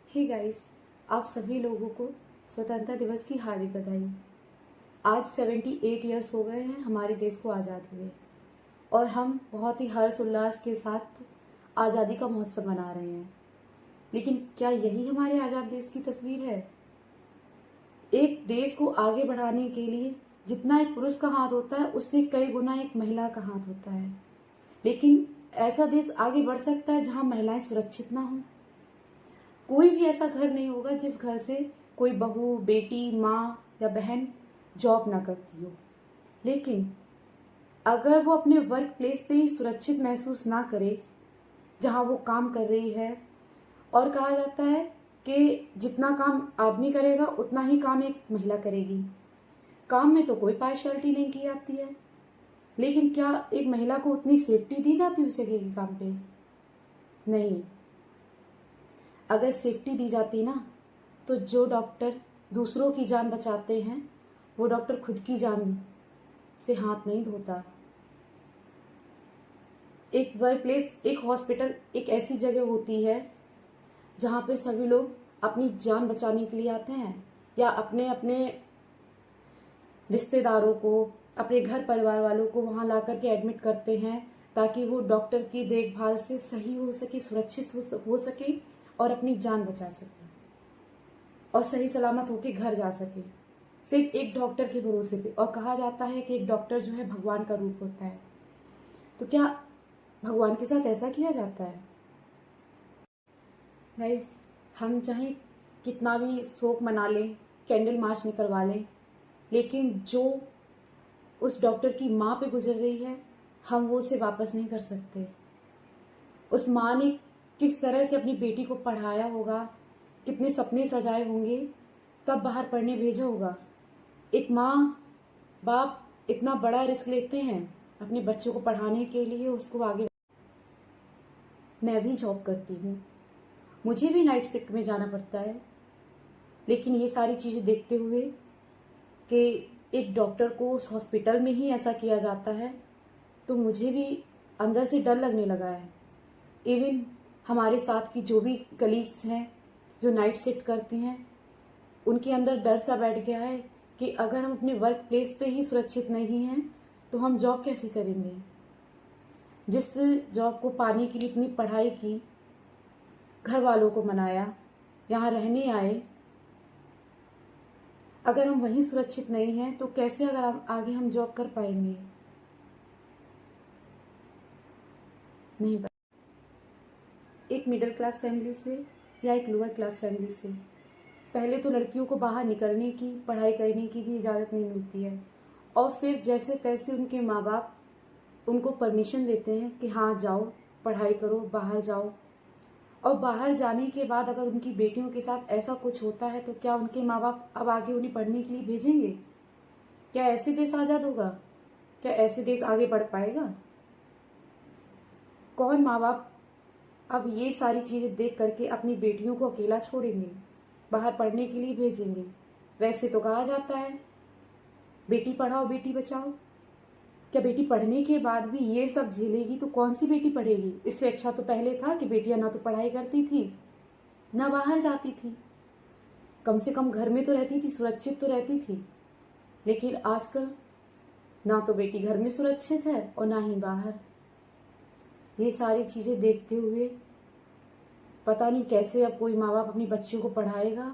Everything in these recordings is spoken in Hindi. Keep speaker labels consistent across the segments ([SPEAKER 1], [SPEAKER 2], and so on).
[SPEAKER 1] हे गाइस, आप सभी लोगों को स्वतंत्रता दिवस की हार्दिक बधाई। आज 78 ईयर्स हो गए हैं हमारे देश को आज़ाद हुए और हम बहुत ही हर्ष उल्लास के साथ आज़ादी का महोत्सव मना रहे हैं। लेकिन क्या यही हमारे आज़ाद देश की तस्वीर है? एक देश को आगे बढ़ाने के लिए जितना एक पुरुष का हाथ होता है उससे कई गुना एक महिला का हाथ होता है। लेकिन ऐसा देश आगे बढ़ सकता है जहां महिलाएं सुरक्षित ना हों। कोई भी ऐसा घर नहीं होगा जिस घर से कोई बहू, बेटी, माँ या बहन जॉब ना करती हो। लेकिन अगर वो अपने वर्क प्लेस पे ही सुरक्षित महसूस ना करे जहाँ वो काम कर रही है, और कहा जाता है कि जितना काम आदमी करेगा उतना ही काम एक महिला करेगी। काम में तो कोई पार्शियलिटी नहीं की जाती है, लेकिन क्या एक महिला को उतनी सेफ्टी दी जाती है उस जगह के काम पे? नहीं। अगर सेफ्टी दी जाती ना, तो जो डॉक्टर दूसरों की जान बचाते हैं वो डॉक्टर खुद की जान से हाथ नहीं धोता। एक वर्क प्लेस, एक हॉस्पिटल एक ऐसी जगह होती है जहाँ पे सभी लोग अपनी जान बचाने के लिए आते हैं या अपने अपने रिश्तेदारों को, अपने घर परिवार वालों को वहाँ ला करके एडमिट करते हैं ताकि वो डॉक्टर की देखभाल से सही हो सके, सुरक्षित हो सके और अपनी जान बचा सके और सही सलामत होके घर जा सके, सिर्फ एक डॉक्टर के भरोसे पे। और कहा जाता है कि एक डॉक्टर जो है भगवान का रूप होता है। तो क्या भगवान के साथ ऐसा किया जाता है? गाइस, हम चाहे कितना भी शोक मना लें, कैंडल मार्च निकलवा लें, लेकिन जो उस डॉक्टर की माँ पे गुजर रही है हम वो उसे वापस नहीं कर सकते। उस माँ ने किस तरह से अपनी बेटी को पढ़ाया होगा, कितने सपने सजाए होंगे, तब बाहर पढ़ने भेजा होगा। एक माँ बाप इतना बड़ा रिस्क लेते हैं अपने बच्चों को पढ़ाने के लिए, उसको आगे। मैं भी जॉब करती हूँ, मुझे भी नाइट शिफ्ट में जाना पड़ता है, लेकिन ये सारी चीज़ें देखते हुए कि एक डॉक्टर को उस हॉस्पिटल में ही ऐसा किया जाता है तो मुझे भी अंदर से डर लगने लगा है। इवन हमारे साथ की जो भी कलीग्स हैं जो नाइट शिफ्ट करते हैं, उनके अंदर डर सा बैठ गया है कि अगर हम अपने वर्क प्लेस पे ही सुरक्षित नहीं हैं तो हम जॉब कैसे करेंगे। जिस जॉब को पाने के लिए इतनी पढ़ाई की, घर वालों को मनाया, यहाँ रहने आए, अगर हम वहीं सुरक्षित नहीं हैं तो कैसे अगर आगे हम जॉब कर पाएंगे? नहीं। एक मिडिल क्लास फैमिली से या एक लोअर क्लास फैमिली से पहले तो लड़कियों को बाहर निकलने की, पढ़ाई करने की भी इजाज़त नहीं मिलती है, और फिर जैसे तैसे उनके माँ बाप उनको परमिशन देते हैं कि हाँ जाओ, पढ़ाई करो, बाहर जाओ। और बाहर जाने के बाद अगर उनकी बेटियों के साथ ऐसा कुछ होता है तो क्या उनके माँ बाप अब आगे उन्हें पढ़ने के लिए भेजेंगे? क्या ऐसे देश आज़ाद होगा? क्या ऐसे देश आगे बढ़ पाएगा? कौन माँ बाप अब ये सारी चीज़ें देख करके अपनी बेटियों को अकेला छोड़ेंगे, बाहर पढ़ने के लिए भेजेंगे? वैसे तो कहा जाता है बेटी पढ़ाओ बेटी बचाओ। क्या बेटी पढ़ने के बाद भी ये सब झेलेगी तो कौन सी बेटी पढ़ेगी? इससे अच्छा तो पहले था कि बेटियां ना तो पढ़ाई करती थी ना बाहर जाती थी, कम से कम घर में तो रहती थी, सुरक्षित तो रहती थी। लेकिन आजकल ना तो बेटी घर में सुरक्षित है और ना ही बाहर। ये सारी चीज़ें देखते हुए पता नहीं कैसे अब कोई माँ बाप अपनी बच्चियों को पढ़ाएगा,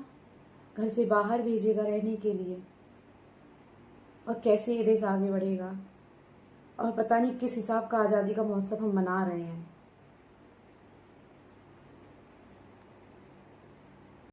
[SPEAKER 1] घर से बाहर भेजेगा रहने के लिए, और कैसे ये देश आगे बढ़ेगा। और पता नहीं किस हिसाब का आज़ादी का महोत्सव हम मना रहे हैं।